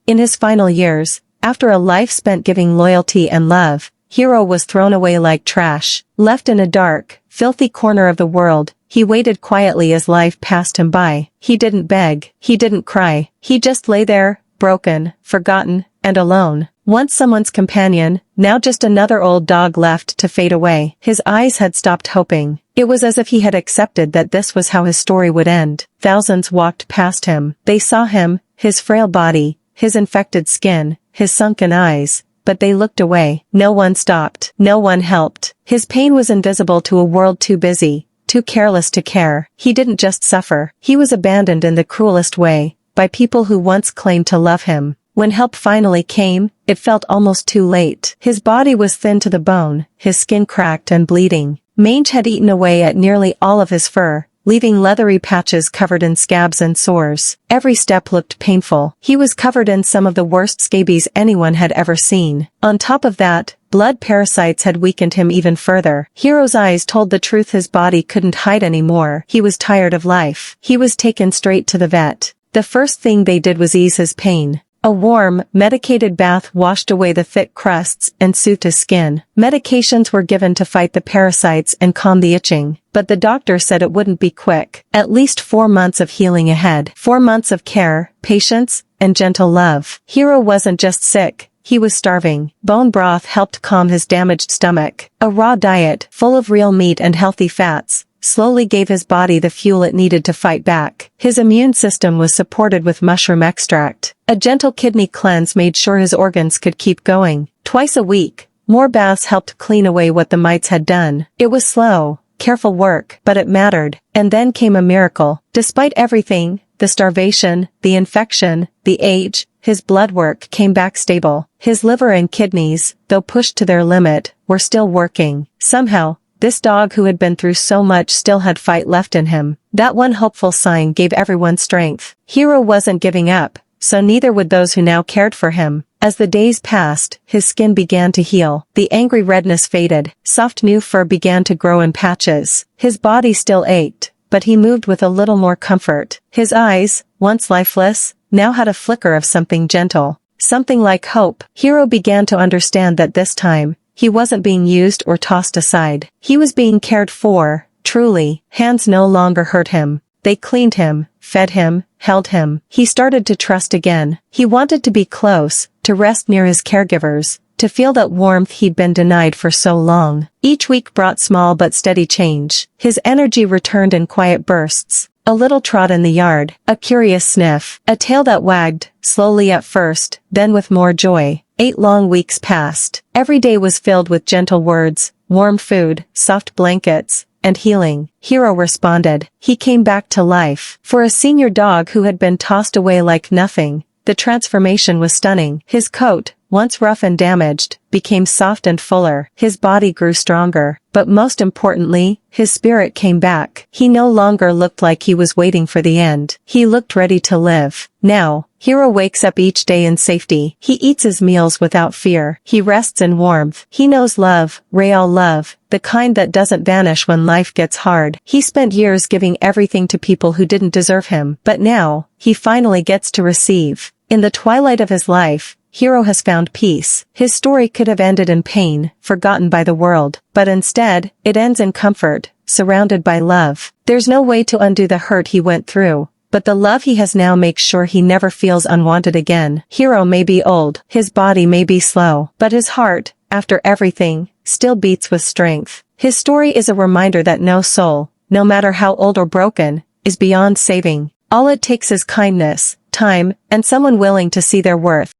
In his final years, after a life spent giving loyalty and love, Hero was thrown away like trash. Left in a dark, filthy corner of the world, he waited quietly as life passed him by. He didn't beg, he didn't cry, he just lay there, broken, forgotten, and alone. Once someone's companion, now just another old dog left to fade away. His eyes had stopped hoping. It was as if he had accepted that this was how his story would end. Thousands walked past him. They saw him, his frail body, his infected skin, his sunken eyes, but they looked away. No one stopped. No one helped. His pain was invisible to a world too busy, too careless to care. He didn't just suffer. He was abandoned in the cruelest way, by people who once claimed to love him. When help finally came, it felt almost too late. His body was thin to the bone, his skin cracked and bleeding. Mange had eaten away at nearly all of his fur, leaving leathery patches covered in scabs and sores. Every step looked painful. He was covered in some of the worst scabies anyone had ever seen. On top of that, blood parasites had weakened him even further. Hero's eyes told the truth his body couldn't hide anymore. He was tired of life. He was taken straight to the vet. The first thing they did was ease his pain. A warm, medicated bath washed away the thick crusts and soothed his skin. Medications were given to fight the parasites and calm the itching, but the doctor said it wouldn't be quick. At least 4 months of healing ahead. 4 months of care, patience, and gentle love. Hero wasn't just sick, he was starving. Bone broth helped calm his damaged stomach. A raw diet, full of real meat and healthy fats, slowly gave his body the fuel it needed to fight back. His immune system was supported with mushroom extract. A gentle kidney cleanse made sure his organs could keep going. Twice a week, more baths helped clean away what the mites had done. It was slow, careful work, but it mattered. And then came a miracle. Despite everything, the starvation, the infection, the age, his blood work came back stable. His liver and kidneys, though pushed to their limit, were still working. Somehow, this dog who had been through so much still had fight left in him. That one hopeful sign gave everyone strength. Hero wasn't giving up, so neither would those who now cared for him. As the days passed, his skin began to heal. The angry redness faded. Soft new fur began to grow in patches. His body still ached, but he moved with a little more comfort. His eyes, once lifeless, now had a flicker of something gentle. Something like hope. Hero began to understand that this time, he wasn't being used or tossed aside. He was being cared for, truly. Hands no longer hurt him. They cleaned him, fed him, held him. He started to trust again. He wanted to be close, to rest near his caregivers, to feel that warmth he'd been denied for so long. Each week brought small but steady change. His energy returned in quiet bursts. A little trot in the yard, a curious sniff, a tail that wagged, slowly at first, then with more joy. 8 long weeks passed. Every day was filled with gentle words, warm food, soft blankets, and healing. Hero responded. He came back to life. For a senior dog who had been tossed away like nothing, the transformation was stunning. His coat, once rough and damaged, became soft and fuller. His body grew stronger, but most importantly, his spirit came back. He no longer looked like he was waiting for the end. He looked ready to live. Now, Hero wakes up each day in safety. He eats his meals without fear. He rests in warmth. He knows love, real love, the kind that doesn't vanish when life gets hard. He spent years giving everything to people who didn't deserve him, but now, he finally gets to receive. In the twilight of his life, Hero has found peace. His story could have ended in pain, forgotten by the world, but instead, it ends in comfort, surrounded by love. There's no way to undo the hurt he went through, but the love he has now makes sure he never feels unwanted again. Hero may be old, his body may be slow, but his heart, after everything, still beats with strength. His story is a reminder that no soul, no matter how old or broken, is beyond saving. All it takes is kindness, time, and someone willing to see their worth.